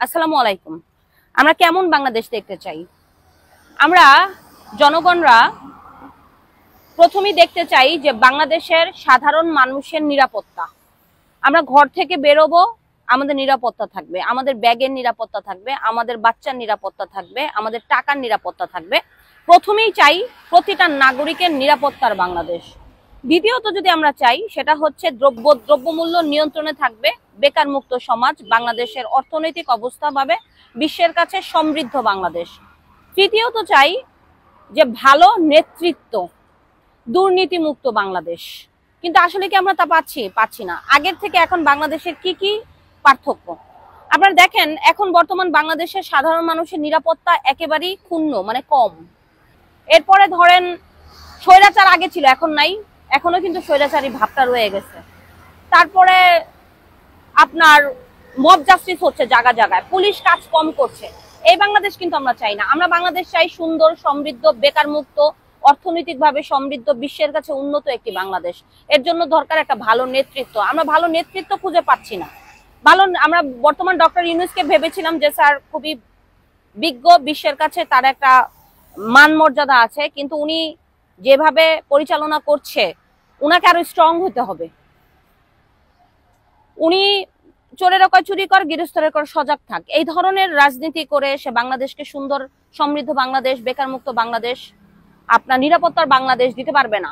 আসসালামু আলাইকুম। আমরা কেমন বাংলাদেশ দেখতে চাই? আমরা জনগণরা প্রথমেই দেখতে চাই যে বাংলাদেশের সাধারণ মানুষের নিরাপত্তা। আমরা ঘর থেকে বেরোবো, আমাদের নিরাপত্তা থাকবে, আমাদের ব্যাগের নিরাপত্তা থাকবে, আমাদের বাচ্চার নিরাপত্তা থাকবে, আমাদের টাকার নিরাপত্তা থাকবে। প্রথমেই চাই প্রতিটা নাগরিকের নিরাপত্তার বাংলাদেশ। দ্বিতীয়ত যদি আমরা চাই সেটা হচ্ছে দ্রব্যমূল্য নিয়ন্ত্রণে থাকবে, বেকার মুক্ত সমাজ, বাংলাদেশের অর্থনৈতিক অবস্থা পাবে বিশ্বের কাছে সমৃদ্ধ বাংলাদেশ। তৃতীয়ত চাই যে ভালো নেতৃত্ব, দুর্নীতিমুক্ত বাংলাদেশ। কিন্তু আসলে কি আমরা তা পাচ্ছি না। আগের থেকে এখন বাংলাদেশের কি পার্থক্য আপনারা দেখেন। এখন বর্তমান বাংলাদেশের সাধারণ মানুষের নিরাপত্তা একেবারেই ক্ষুণ্ণ, মানে কম। এরপরে ধরেন স্বৈরাচার আগে ছিল, এখন নাই, এখনো কিন্তু স্বৈরাচারী ভাবটা রয়ে গেছে। তারপরে আপনার মব জাস্টিস হচ্ছে জায়গা জায়গায়, পুলিশ কাজ কম করছে। এই বাংলাদেশ কিন্তু আমরা চাই না। আমরা বাংলাদেশ চাই সুন্দর, সমৃদ্ধ, বেকার মুক্ত, অর্থনৈতিকভাবে সমৃদ্ধ, বিশ্বের কাছে উন্নত একটি বাংলাদেশ। এর জন্য দরকার একটা ভালো নেতৃত্ব। আমরা ভালো নেতৃত্ব খুঁজে পাচ্ছি না। আমরা বর্তমান ডক্টর ইউনূসকে ভেবেছিলাম যে স্যার খুবই বিজ্ঞ, বিশ্বের কাছে তার একটা মান মর্যাদা আছে, কিন্তু উনি যেভাবে পরিচালনা করছে উনাকে আরো স্ট্রং হতে হবে। উনি চোরের কয় চুরি কর, গৃহস্থের কর সজাগ থাক, এই ধরনের রাজনীতি করে সে বাংলাদেশকে সুন্দর সমৃদ্ধ বাংলাদেশ, বেকার মুক্ত বাংলাদেশ, আপনার নিরাপত্তার বাংলাদেশ দিতে পারবে না।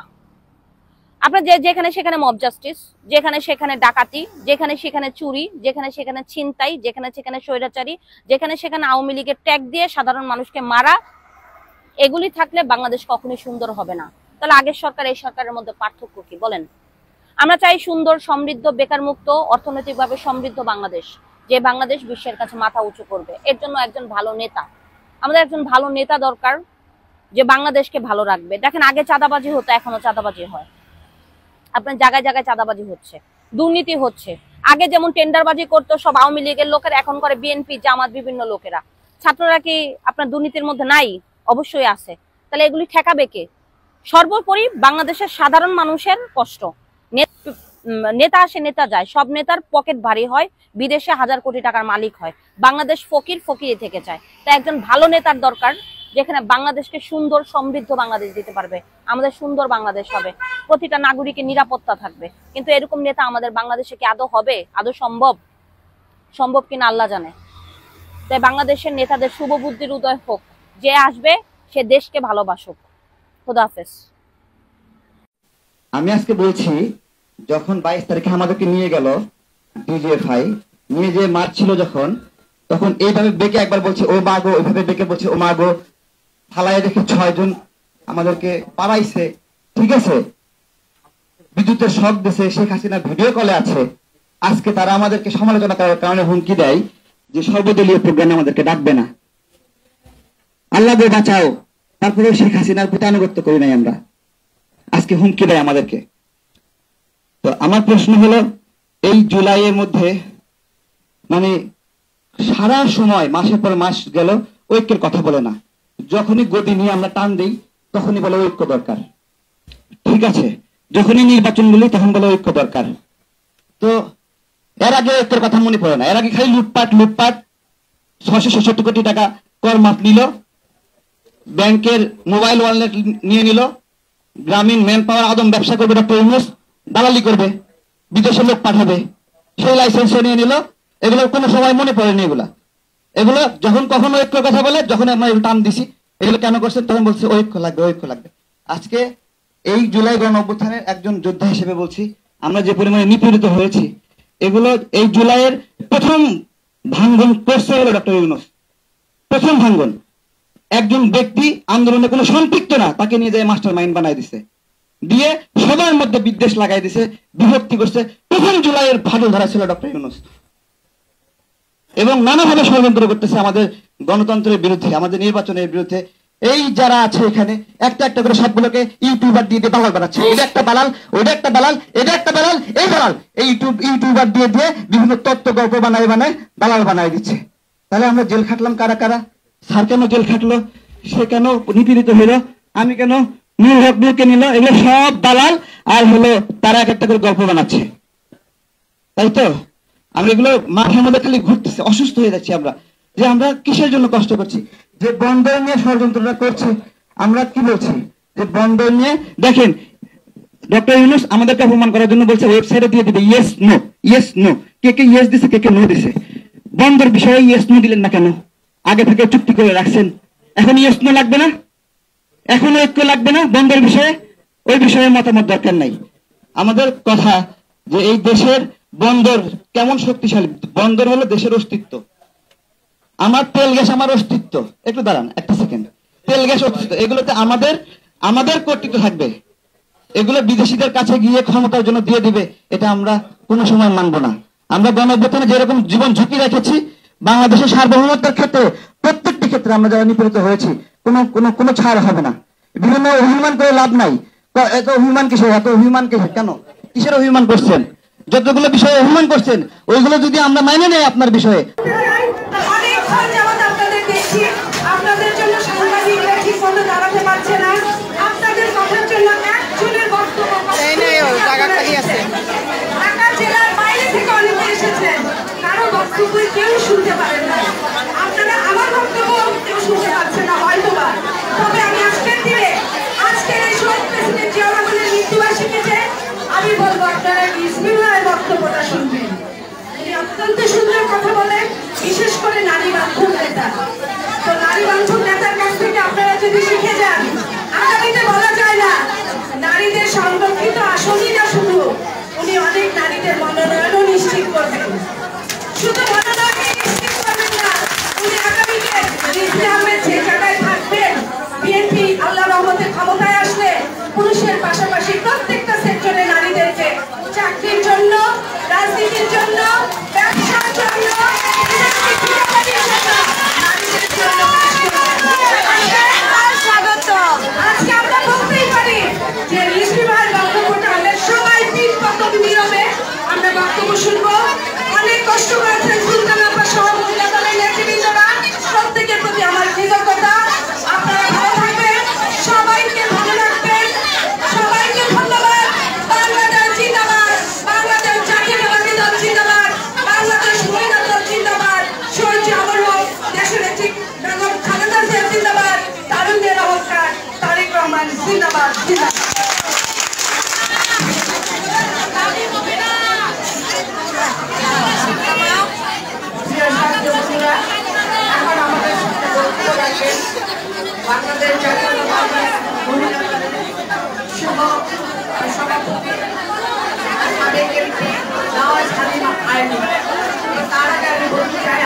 আপনার যেখানে সেখানে মব জাস্টিস, যেখানে সেখানে ডাকাতি, যেখানে সেখানে চুরি, যেখানে সেখানে ছিনতাই, যেখানে সেখানে স্বৈরাচারী, যেখানে সেখানে আওয়ামী লীগের ট্যাগ দিয়ে সাধারণ মানুষকে মারা, এগুলি থাকলে বাংলাদেশ কখনোই সুন্দর হবে না। তাহলে আগের সরকার এই সরকারের মধ্যে পার্থক্য কি বলেন? আমরা চাই সুন্দর, সমৃদ্ধ, বেকার মুক্ত, অর্থনৈতিকভাবে সমৃদ্ধ বাংলাদেশ, যে বাংলাদেশ বিশ্বের কাছে মাথা উঁচু করবে। এর জন্য একজন ভালো নেতা, আমাদের একজন ভালো নেতা দরকার, যে বাংলাদেশকে ভালো রাখবে। দেখেন আগে চাঁদাবাজি হতো, এখনো চাঁদাবাজি হয়। আপনার জায়গায় জায়গায় চাঁদাবাজি হচ্ছে, দুর্নীতি হচ্ছে। আগে যেমন টেন্ডারবাজি করতো সব আওয়ামী লীগের লোকেরা, এখন করে বিএনপি, জামাত, বিভিন্ন লোকেরা। ছাত্ররা কি আপনার দুর্নীতির মধ্যে নাই? অবশ্যই আছে। তাহলে এগুলি ঠেকাবে কে? সর্বোপরি বাংলাদেশের সাধারণ মানুষের কষ্ট। নেতা আসে নেতা যায়, সব নেতার পকেট ভারী হয়, বিদেশে হাজার কোটি টাকার মালিক হয়, বাংলাদেশ ফকিরই থেকে যায়। তাই একজন ভালো নেতার দরকার, যেখানে বাংলাদেশকে সুন্দর সমৃদ্ধ বাংলাদেশ দিতে পারবে, আমাদের সুন্দর বাংলাদেশ হবে, প্রতিটা নাগরিকের নিরাপত্তা থাকবে। কিন্তু এরকম নেতা আমাদের বাংলাদেশে কি আদৌ হবে? আদৌ সম্ভব কিনা আল্লাহ জানে। তাই বাংলাদেশের নেতাদের শুভ বুদ্ধির উদয় হোক, যে আসবে সে দেশকে ভালোবাসুক। খোদা হাফেজ। আমি আজকে বলছি, যখন 22 তারিখে আমাদেরকে নিয়ে গেল ডিজিএফআই, নিয়ে যে মারছিল যখন, তখন এইভাবে বেঁকে একবার বলছে ও মা গো, ওইভাবে বেঁকে বলছে ও মা গো, ফালায় দেখে 6 জন আমাদেরকে পালাইছে। ঠিক আছে, বিদ্যুতের শক দিছে, শেখ হাসিনা ভিডিও কলে আছে। আজকে তারা আমাদেরকে সমালোচনা করার কারণে হুমকি দেয় যে সর্বদলীয় প্রোগ্রামে আমাদেরকে ডাকবে না। আল্লাহ গো বাঁচাও, তারপরে শেখ হাসিনার প্রতি আনুগত্য করি নাই আমরা, আজকে হুমকি দেয় আমাদেরকে। তো আমার প্রশ্ন হলো, এই জুলাইয়ের মধ্যে মানে সারা সময় মাসের পর মাস গেল ঐক্যের কথা বলে না। যখনই গদি নিয়ে আমরা টান দিই তখনই বলে ঐক্য দরকার। ঠিক আছে, যখনই নির্বাচন বলি তখন বলে ঐক্য দরকার। তো এর আগে ঐক্যের কথা মনে পড়ে না। এর আগে খালি লুটপাট 666 কোটি টাকা কর মাফ নিল, ব্যাংকের মোবাইল ওয়ালেট নিয়ে নিল, গ্রামীণ ম্যান পাওয়ার আদম ব্যবসা করবে ডক্টর ইউনূস, দালালি করবে, বিদেশে লোক পাঠাবে, সেই লাইসেন্স নিয়ে নিল। এগুলো কোনো সময় মনে পড়েনি। এগুলো যখন কখনো ঐক্যের কথা বলে, যখন আমরা টান দিছি এগুলো কেন করছেন, তখন বলছে ঐক্য লাগবে। আজকে এই জুলাই গণ অভ্যুত্থানের একজন যোদ্ধা হিসেবে বলছি, আমরা যে পরিমাণে নিপীড়িত হয়েছি, এগুলো এই জুলাইয়ের প্রথম ভাঙ্গন করছে হলো ডক্টর ইউনূস। প্রথম ভাঙ্গন, একজন ব্যক্তি আন্দোলনে কোনো সম্পৃক্ত না, তাকে নিয়ে যায় মাস্টার মাইন্ড বানাই দিছে, দিয়ে সবার মধ্যে বিদ্বেষ লাগাই দিছে, বিভক্তি করছে। প্রথম জুলাইয়ের ফাটল ধরা ছিল ডক্টর ইউনূস, এবং নানাভাবে ষড়যন্ত্র করতেছে আমাদের গণতন্ত্রের বিরুদ্ধে, আমাদের নির্বাচনের বিরুদ্ধে। এই যারা আছে এখানে একটা একটা করে সবগুলোকে ইউটিউবার দিয়ে দালাল বানাচ্ছে। এটা একটা দালাল, ওইটা একটা দালাল, এটা একটা দালাল, এই দালাল, এই ইউটিউবার দিয়ে বিভিন্ন তত্ত্ব গল্প বানায় দালাল বানায় দিচ্ছে। তাহলে আমরা জেল খাটলাম কারা? স্যার কেন জেল খাটলো, সে কেন নিপীড়িত হইলো, আমি কেন কে নিল, এগুলো সব দালাল। আর হলো তারা এক একটা করে গল্প বানাচ্ছে, তাই তো? আমরা এগুলো মাঠের মধ্যে খালি ঘুরতেছে, অসুস্থ হয়ে যাচ্ছি আমরা, যে আমরা কিসের জন্য কষ্ট করছি, যে বন্দর নিয়ে ষড়যন্ত্রটা করছে। আমরা কি বলছি যে বন্দর নিয়ে দেখেন, ডক্টর ইউনূস আমাদেরকে অপমান করার জন্য বলছে ওয়েবসাইটে দিয়ে দিবে ইয়েস নো ইয়েস নো, কে কে ইয়েস দিছে কে কে নো দিছে। বন্দর বিষয়ে ইয়েস নো দিলেন না কেন? আগে থেকে চুক্তি করে রাখছেন, এখন ইয়েস নো লাগবে না? এখনো ঐক্য লাগবে না বন্দর বিষয়ে? ওই বিষয়ে মতামত দরকার নাই। আমাদের কথা যে এই দেশের বন্দর কেমন শক্তিশালী, বন্দর হলো দেশের অস্তিত্ব। আমার তেল গ্যাস আমার অস্তিত্ব, একটু দাঁড়ান একটা সেকেন্ড, তেল গ্যাস অস্তিত্ব, এগুলোতে আমাদের কর্তৃত্ব থাকবে। এগুলো বিদেশিদের কাছে গিয়ে ক্ষমতার জন্য দিয়ে দিবে, এটা আমরা কোনো সময় মানবো না। আমরা গণঅভ্যুত্থানে যেরকম জীবন ঝুঁকি রেখেছি, বাংলাদেশের সার্বভৌমত্বের ক্ষেত্রে প্রত্যেকটি ক্ষেত্রে আমরা যারা নিপীড়িত হয়েছি কোনো ছাড় হবে না। বিভিন্ন অভিমান করে লাভ নাই। এত অভিমান কিসের, এত অভিমান কিসের, কেন কিসের অভিমান করছেন? যতগুলো বিষয়ে অভিমান করছেন ওইগুলো যদি আমরা মাইনে নেই আপনার বিষয়ে। আপনাদের জন্য সাংবাদিকরা ঠিক মতো দাঁড়াতে পারছে না, আপনাদের কথার জন্য একজনের বক্তব্য ঢাকা জেলার বাইরে থেকে অনেকে এসেছেন, কারো বক্তব্য কেউ শুনতে পারেন না। আপনারা আমার বক্তব্য কেউ শুনতে পাচ্ছেন না হয়তোবা, তবে আমি আজকের এই শহীদ প্রেসিডেন্ট জিয়া রহমানের মৃত্যুবার্ষিকীতে আমি বলবো আপনারা বিসমিল্লাহর বক্তব্যটা শুনবেন। উনি অত্যন্ত সুন্দর কথা বলেন, বিশেষ করে নারী বান্ধব নেতা। তো নারী বান্ধব নেতার কাছ থেকে আপনারা যদি শিখে যান, আগামীতে বলা যায় না নারীদের সংরক্ষিত আসনই না, শুধু উনি অনেক নারীদের মনোনয়নও নিশ্চিত করবেন। শুধু মনোনয়ন নিশ্চিত করবেন না, উনি আগামীতে রিজভী আহমেদ যে জায়গায় থাকবেন, বিএনপি আল্লাহ রহমতে ক্ষমতায় আসলে পুরুষের পাশাপাশি প্রত্যেকটা সেক্টরে নারীদেরকে চাকরির জন্য, রাজনীতির জন্য, ব্যবসার জন্য